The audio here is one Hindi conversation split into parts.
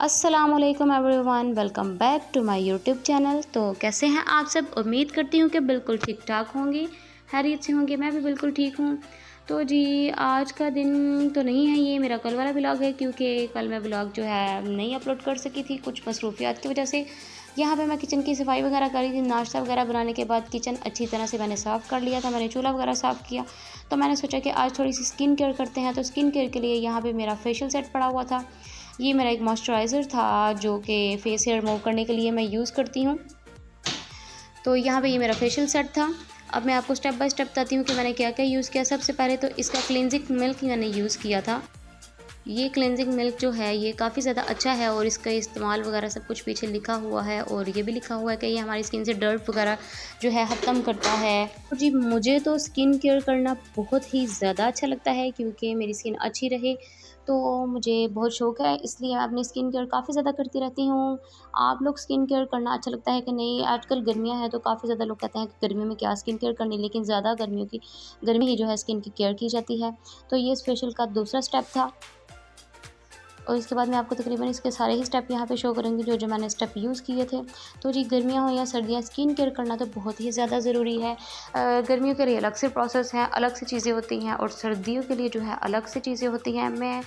अस्सलामुअलैकुम everyone, welcome back to my YouTube channel. तो कैसे हैं आप सब? उम्मीद करती हूँ कि बिल्कुल ठीक ठाक होंगे, खैरियत से होंगे। मैं भी बिल्कुल ठीक हूँ। तो जी, आज का दिन तो नहीं है, ये मेरा कल वाला ब्लॉग है, क्योंकि कल मैं ब्लॉग जो है नहीं अपलोड कर सकी थी कुछ मसरूफियात की वजह से। यहाँ पे मैं किचन की सफाई वगैरह करी थी। नाश्ता वगैरह बनाने के बाद किचन अच्छी तरह से मैंने साफ़ कर लिया था, मैंने चूल्हा वगैरह साफ़ किया। तो मैंने सोचा कि आज थोड़ी सी स्किन केयर करते हैं। तो स्किन केयर के लिए यहाँ पे मेरा फेशियल सेट पड़ा हुआ था। ये मेरा एक मॉइस्चराइज़र था जो कि फेस हेयर रिमूव करने के लिए मैं यूज़ करती हूँ। तो यहाँ पे ये मेरा फेशियल सेट था। अब मैं आपको स्टेप बाय स्टेप बताती हूँ कि मैंने क्या क्या यूज़ किया। सबसे पहले तो इसका क्लिनजिंग मिल्क मैंने यूज़ किया था। ये क्लिनजिंग मिल्क जो है ये काफ़ी ज़्यादा अच्छा है और इसका इस्तेमाल वगैरह सब कुछ पीछे लिखा हुआ है, और ये भी लिखा हुआ है कि ये हमारी स्किन से डर्ट वगैरह जो है ख़त्म करता है। तो जी, मुझे तो स्किन केयर करना बहुत ही ज़्यादा अच्छा लगता है, क्योंकि मेरी स्किन अच्छी रहे तो मुझे बहुत शौक़ है, इसलिए मैं अपनी स्किन केयर काफ़ी ज़्यादा करती रहती हूँ। आप लोग स्किन केयर करना अच्छा लगता है कि नहीं? आजकल गर्मियाँ हैं तो काफ़ी ज़्यादा लोग कहते हैं कि गर्मियों में क्या स्किन केयर करनी, लेकिन ज़्यादा गर्मी ही जो है स्किन की केयर की जाती है। तो ये इस फेशियल का दूसरा स्टेप था, और इसके बाद मैं आपको तकरीबन इसके सारे ही स्टेप यहाँ पे शो करूँगी जो मैंने स्टेप यूज़ किए थे। तो जी, गर्मियाँ हो या सर्दियाँ, स्किन केयर करना तो बहुत ही ज़्यादा ज़रूरी है। गर्मियों के लिए अलग से प्रोसेस हैं, अलग से चीज़ें होती हैं, और सर्दियों के लिए जो है अलग से चीज़ें होती हैं। मैं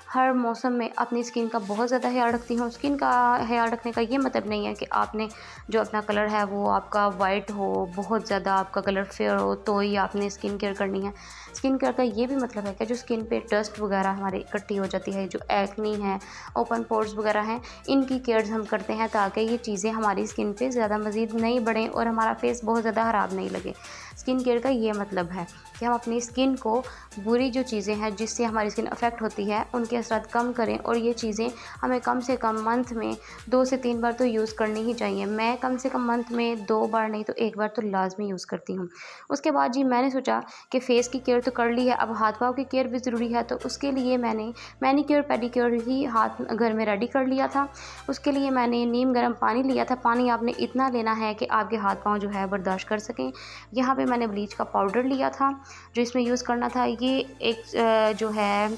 हर मौसम में अपनी स्किन का बहुत ज़्यादा ख्याल रखती हूँ। स्किन का ख्याल रखने का ये मतलब नहीं है कि आपने जो अपना कलर है वो आपका वाइट हो, बहुत ज़्यादा आपका कलर फेयर हो तो ही आपने स्किन केयर करनी है। स्किन केयर का ये भी मतलब है कि जो स्किन पे डस्ट वगैरह हमारी इकट्ठी हो जाती है, जो एक्नी है, ओपन पोर्स वगैरह हैं, इनकी केयर हम करते हैं ताकि ये चीज़ें हमारी स्किन पे ज़्यादा मज़ीद नहीं बढ़ें और हमारा फेस बहुत ज़्यादा ख़राब नहीं लगे। स्किन केयर का ये मतलब है कि हम अपनी स्किन को बुरी जो चीज़ें हैं जिससे हमारी स्किन अफेक्ट होती है उनके असरात कम करें, और ये चीज़ें हमें कम से कम मंथ में 2 से 3 बार तो यूज़ करनी ही चाहिए। मैं कम से कम मंथ में 2 बार नहीं तो 1 बार तो लाज़मी यूज़ करती हूँ। उसके बाद जी, मैंने सोचा कि फ़ेस की केयर तो कर ली है, अब हाथ पाँव की केयर भी ज़रूरी है। तो उसके लिए मैंने मैनीक्योर पेडिक्योर ही हाथ घर में रेडी कर लिया था। उसके लिए मैंने नीम गर्म पानी लिया था। पानी आपने इतना लेना है कि आपके हाथ पाँव जो है बर्दाश्त कर सकें। यहाँ पे मैंने ब्लीच का पाउडर लिया था जो इसमें यूज़ करना था। ये एक जो है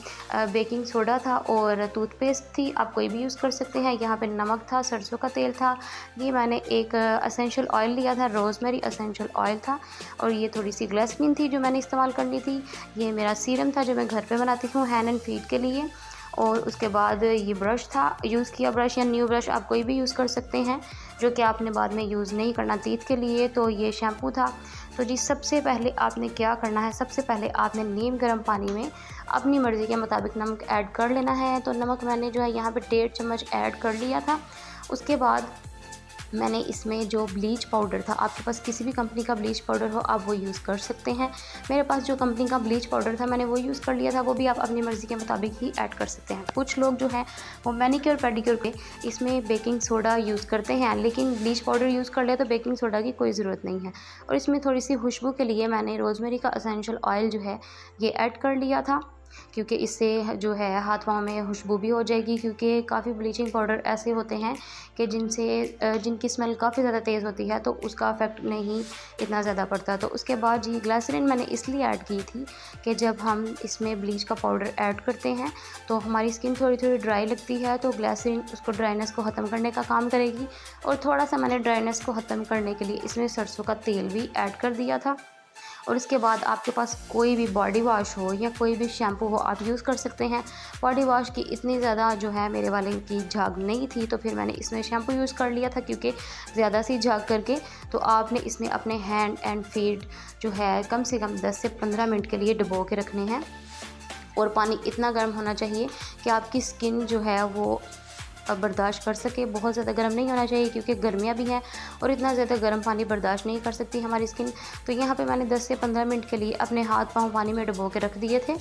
बेकिंग सोडा था, और टूथपेस्ट थी, आप कोई भी यूज़ कर सकते हैं। यहाँ पे नमक था, सरसों का तेल था। ये मैंने एक एसेंशियल ऑयल लिया था, रोज़मेरी एसेंशियल ऑयल था, और ये थोड़ी सी ग्लिसरीन थी जो मैंने इस्तेमाल करनी थी। ये मेरा सीरम था जो मैं घर पे बनाती हूँ हैंड एंड फीट के लिए। और उसके बाद ये ब्रश था, यूज़ किया ब्रश या न्यू ब्रश आप कोई भी यूज़ कर सकते हैं, जो कि आपने बाद में यूज़ नहीं करना टीथ के लिए। तो ये शैम्पू था। तो जी, सबसे पहले आपने क्या करना है, सबसे पहले आपने नीम गर्म पानी में अपनी मर्ज़ी के मुताबिक नमक ऐड कर लेना है। तो नमक मैंने जो है यहाँ पे 1.5 चम्मच ऐड कर लिया था। उसके बाद मैंने इसमें जो ब्लीच पाउडर था, आपके पास किसी भी कंपनी का ब्लीच पाउडर हो आप वो यूज़ कर सकते हैं। मेरे पास जो कंपनी का ब्लीच पाउडर था मैंने वो यूज़ कर लिया था। वो भी आप अपनी मर्ज़ी के मुताबिक ही ऐड कर सकते हैं। कुछ लोग जो है वो मैनीक्योर पेडिक्योर पे इसमें बेकिंग सोडा यूज़ करते हैं, लेकिन ब्लीच पाउडर यूज़ कर लिया तो बेकिंग सोडा की कोई ज़रूरत नहीं है। और इसमें थोड़ी सी खुशबू के लिए मैंने रोज़मेरी का एसेंशियल ऑयल जो है ये ऐड कर लिया था, क्योंकि इससे जो है हाथ पाँव में खुशबू भी हो जाएगी। क्योंकि काफ़ी ब्लीचिंग पाउडर ऐसे होते हैं कि जिनकी स्मेल काफ़ी ज़्यादा तेज़ होती है, तो उसका इफ़ेक्ट नहीं इतना ज़्यादा पड़ता। तो उसके बाद जी, ग्लिसरीन मैंने इसलिए ऐड की थी कि जब हम इसमें ब्लीच का पाउडर ऐड करते हैं तो हमारी स्किन थोड़ी थोड़ी ड्राई लगती है, तो ग्लिसरीन उसको ड्राइनेस को ख़त्म करने का काम करेगी। और थोड़ा सा मैंने ड्राइनेस को ख़त्म करने के लिए इसमें सरसों का तेल भी ऐड कर दिया था। और इसके बाद आपके पास कोई भी बॉडी वॉश हो या कोई भी शैम्पू हो आप यूज़ कर सकते हैं। बॉडी वॉश की इतनी ज़्यादा जो है मेरे वाले की झाग नहीं थी, तो फिर मैंने इसमें शैम्पू यूज़ कर लिया था, क्योंकि ज़्यादा सी झाग करके तो आपने इसमें अपने हैंड एंड फीट जो है कम से कम 10 से 15 मिनट के लिए डुबो के रखने हैं। और पानी इतना गर्म होना चाहिए कि आपकी स्किन जो है वो बर्दाश्त कर सके। बहुत ज़्यादा गर्म नहीं होना चाहिए, क्योंकि गर्मियाँ भी हैं और इतना ज़्यादा गर्म पानी बर्दाश्त नहीं कर सकती हमारी स्किन। तो यहाँ पे मैंने 10 से 15 मिनट के लिए अपने हाथ पाँव पानी में डुबो के रख दिए थे।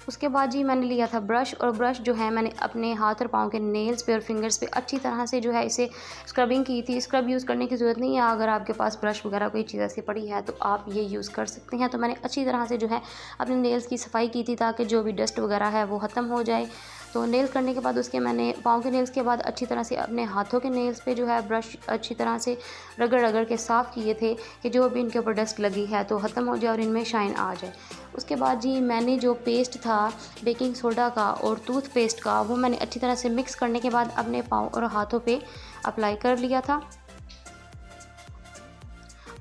उसके बाद जी, मैंने लिया था ब्रश, और ब्रश जो है मैंने अपने हाथ और पाँव के नेल्स पे और फिंगर्स पे अच्छी तरह से जो है इसे स्क्रबिंग की थी। स्क्रब यूज़ करने की ज़रूरत नहीं है, अगर आपके पास ब्रश वगैरह कोई चीज़ ऐसी पड़ी है तो आप ये यूज़ कर सकते हैं। तो मैंने अच्छी तरह से जो है अपने नेल्स की सफाई की थी, ताकि जो भी डस्ट वगैरह है वो ख़त्म हो जाए। तो नेल्स करने के बाद उसके मैंने पाँव के नेल्स के बाद अच्छी तरह से अपने हाथों के नेल्स पे जो है ब्रश अच्छी तरह से रगड़ रगड़ के साफ़ किए थे कि जो भी इनके ऊपर डस्ट लगी है तो ख़त्म हो जाए और इनमें शाइन आ जाए। उसके बाद जी मैंने जो पेस्ट था बेकिंग सोडा का और टूथपेस्ट का वो मैंने अच्छी तरह से मिक्स करने के बाद अपने पाँव और हाथों पे अप्लाई कर लिया था।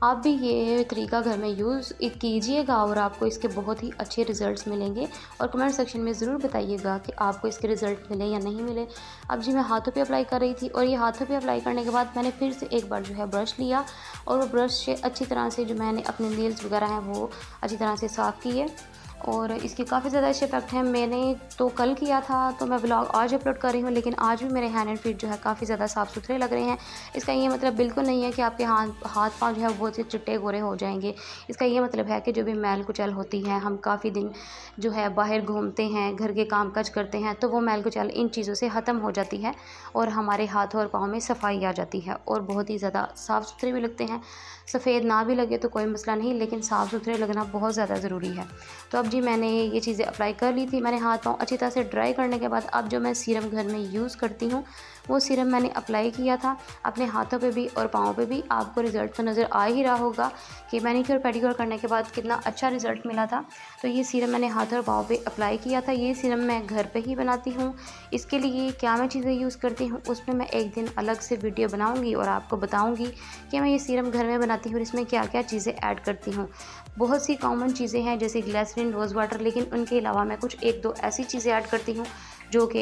आप भी ये तरीका घर में यूज़ कीजिएगा और आपको इसके बहुत ही अच्छे रिज़ल्ट्स मिलेंगे और कमेंट सेक्शन में ज़रूर बताइएगा कि आपको इसके रिज़ल्ट मिले या नहीं मिले। अब जी मैं हाथों पे अप्लाई कर रही थी और ये हाथों पे अप्लाई करने के बाद मैंने फिर से एक बार जो है ब्रश लिया और वो ब्रश से अच्छी तरह से जो मैंने अपने नेल्स वगैरह हैं वो अच्छी तरह से साफ़ किए और इसके काफ़ी ज़्यादा अच्छे इफेक्ट हैं। मैंने तो कल किया था तो मैं व्लॉग आज अपलोड कर रही हूँ, लेकिन आज भी मेरे हैंड एंड फीट जो है काफ़ी ज़्यादा साफ़ सुथरे लग रहे हैं। इसका ये मतलब बिल्कुल नहीं है कि आपके हाथ पाँव जो है बहुत से चिट्टे गोरे हो जाएंगे। इसका ये मतलब है कि जो भी मैल कुचैल होती है, हम काफ़ी दिन जो है बाहर घूमते हैं, घर के काम काज करते हैं, तो वो मैल कुचैल इन चीज़ों से ख़त्म हो जाती है और हमारे हाथों और पाँव में सफाई आ जाती है और बहुत ही ज़्यादा साफ़ सुथरे भी लगते हैं। सफ़ेद ना भी लगे तो कोई मसला नहीं, लेकिन साफ़ सुथरे लगना बहुत ज़्यादा ज़रूरी है। तो अब जी मैंने ये चीज़ें अप्लाई कर ली थी। मैंने हाथ पाँव अच्छी तरह से ड्राई करने के बाद अब जो मैं सीरम घर में यूज़ करती हूँ वो सीरम मैंने अप्लाई किया था अपने हाथों पे भी और पाँव पे भी। आपको रिज़ल्ट तो नज़र आ ही रहा होगा कि मैनीक्योर पेडिक्योर करने के बाद कितना अच्छा रिज़ल्ट मिला था। तो ये सीरम मैंने हाथ और पाँव पे अप्लाई किया था। ये सीरम मैं घर पे ही बनाती हूँ। इसके लिए क्या मैं चीज़ें यूज़ करती हूँ उसमें मैं एक दिन अलग से वीडियो बनाऊँगी और आपको बताऊँगी कि मैं ये सीरम घर में बनाती हूँ और इसमें क्या क्या चीज़ें ऐड करती हूँ। बहुत सी कॉमन चीज़ें हैं जैसे ग्लिसरीन, रोज़ वाटर, लेकिन उनके अलावा मैं कुछ एक दो ऐसी चीज़ें ऐड करती हूँ जो कि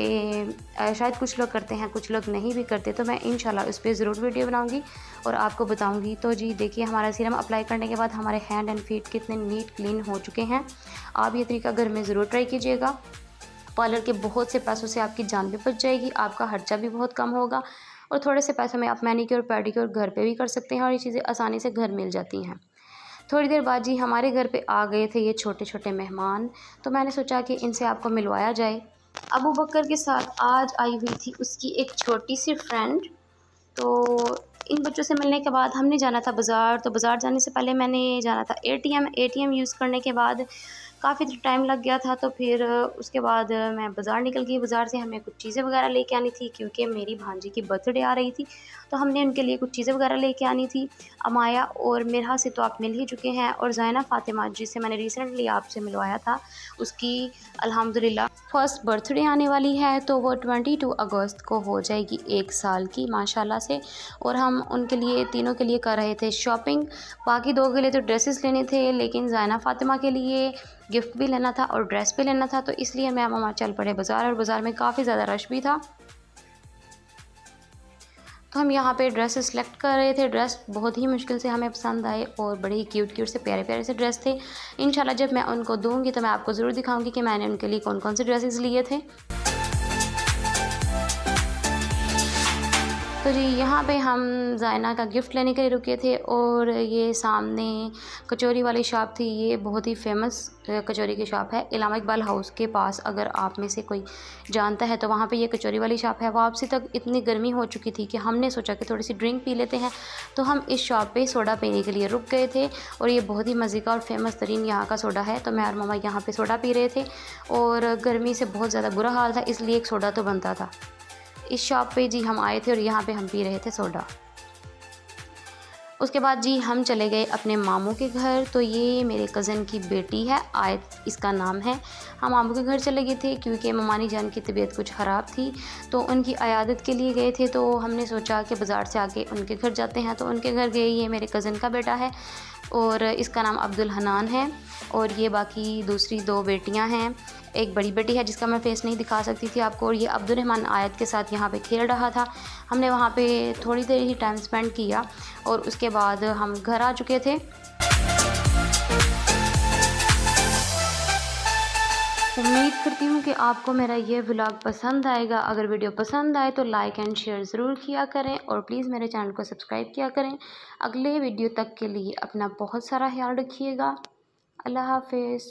शायद कुछ लोग करते हैं, कुछ लोग नहीं भी करते। तो मैं इंशाल्लाह उस पर ज़रूर वीडियो बनाऊंगी और आपको बताऊंगी। तो जी देखिए हमारा सीरम अप्लाई करने के बाद हमारे हैंड एंड फीट कितने नीट क्लीन हो चुके हैं। आप ये तरीका घर में ज़रूर ट्राई कीजिएगा। पार्लर के बहुत से पैसों से आपकी जान भी बच जाएगी, आपका खर्चा भी बहुत कम होगा और थोड़े से पैसों में आप मैनीक्योर पेडिक्योर घर पे भी कर सकते हैं और ये चीज़ें आसानी से घर मिल जाती हैं। थोड़ी देर बाद जी हमारे घर पे आ गए थे ये छोटे छोटे मेहमान, तो मैंने सोचा कि इनसे आपको मिलवाया जाए। अबू बकर के साथ आज आई हुई थी उसकी एक छोटी सी फ्रेंड। तो इन बच्चों से मिलने के बाद हमने जाना था बाज़ार। तो बाज़ार जाने से पहले मैंने जाना था एटीएम यूज़ करने के बाद काफ़ी टाइम लग गया था। तो फिर उसके बाद मैं बाज़ार निकल गई। बाज़ार से हमें कुछ चीज़ें वगैरह लेके आनी थी क्योंकि मेरी भांजी की बर्थडे आ रही थी, तो हमने उनके लिए कुछ चीज़ें वगैरह लेके आनी थी। अमाया और मिरहा से तो आप मिल ही चुके हैं और ज़ैना फ़ातिमा जिसे मैंने रिसेंटली आपसे मिलवाया था, उसकी अल्हम्दुलिल्लाह फर्स्ट बर्थडे आने वाली है। तो वो 22 अगस्त को हो जाएगी 1 साल की माशाल्लाह से। और हम उनके लिए तीनों के लिए कर रहे थे शॉपिंग। बाकी दो के लिए तो ड्रेसेस लेने थे, लेकिन ज़ैना फ़ातिमा के लिए गिफ्ट भी लेना था और ड्रेस भी लेना था। तो इसलिए मैं मामा चल पड़े बाज़ार और बाज़ार में काफ़ी ज़्यादा रश भी था। तो हम यहाँ पे ड्रेस सेलेक्ट कर रहे थे। ड्रेस बहुत ही मुश्किल से हमें पसंद आए और बड़े ही क्यूट क्यूट से प्यारे प्यारे से ड्रेस थे। इंशाल्लाह जब मैं उनको दूँगी तो मैं आपको ज़रूर दिखाऊंगी कि मैंने उनके लिए कौन कौन से ड्रेसेस लिए थे। तो जी यहाँ पे हम ज़ायना का गिफ्ट लेने के लिए रुके थे और ये सामने कचौरी वाली शॉप थी। ये बहुत ही फेमस कचौरी की शॉप है इलामा इकबाल हाउस के पास। अगर आप में से कोई जानता है तो वहाँ पे ये कचौरी वाली शॉप है। वापसी तक इतनी गर्मी हो चुकी थी कि हमने सोचा कि थोड़ी सी ड्रिंक पी लेते हैं, तो हम इस शॉप पे सोडा पीने के लिए रुक गए थे। और ये बहुत ही मज़े का और फेमस तरीन यहाँ का सोडा है। तो मैं और मामा यहाँ पर सोडा पी रहे थे और गर्मी से बहुत ज़्यादा बुरा हाल था, इसलिए एक सोडा तो बनता था। इस शॉप पे जी हम आए थे और यहाँ पे हम पी रहे थे सोडा। उसके बाद जी हम चले गए अपने मामू के घर। तो ये मेरे कज़न की बेटी है, आयत इसका नाम है। हम मामू के घर चले गए थे क्योंकि ममानी जान की तबीयत कुछ ख़राब थी, तो उनकी अयादत के लिए गए थे। तो हमने सोचा कि बाज़ार से आके उनके घर जाते हैं, तो उनके घर गए। ये मेरे कज़न का बेटा है और इसका नाम अब्दुल हनान है और ये बाकी दूसरी दो बेटियां हैं। एक बड़ी बेटी है जिसका मैं फ़ेस नहीं दिखा सकती थी आपको, और ये अब्दुल रहमान आयत के साथ यहाँ पे खेल रहा था। हमने वहाँ पे थोड़ी देर ही टाइम स्पेंड किया और उसके बाद हम घर आ चुके थे। उम्मीद करती हूँ कि आपको मेरा ये व्लॉग पसंद आएगा। अगर वीडियो पसंद आए तो लाइक एंड शेयर ज़रूर किया करें और प्लीज़ मेरे चैनल को सब्सक्राइब किया करें। अगले वीडियो तक के लिए अपना बहुत सारा ख्याल रखिएगा। अल्लाह हाफ़िज़।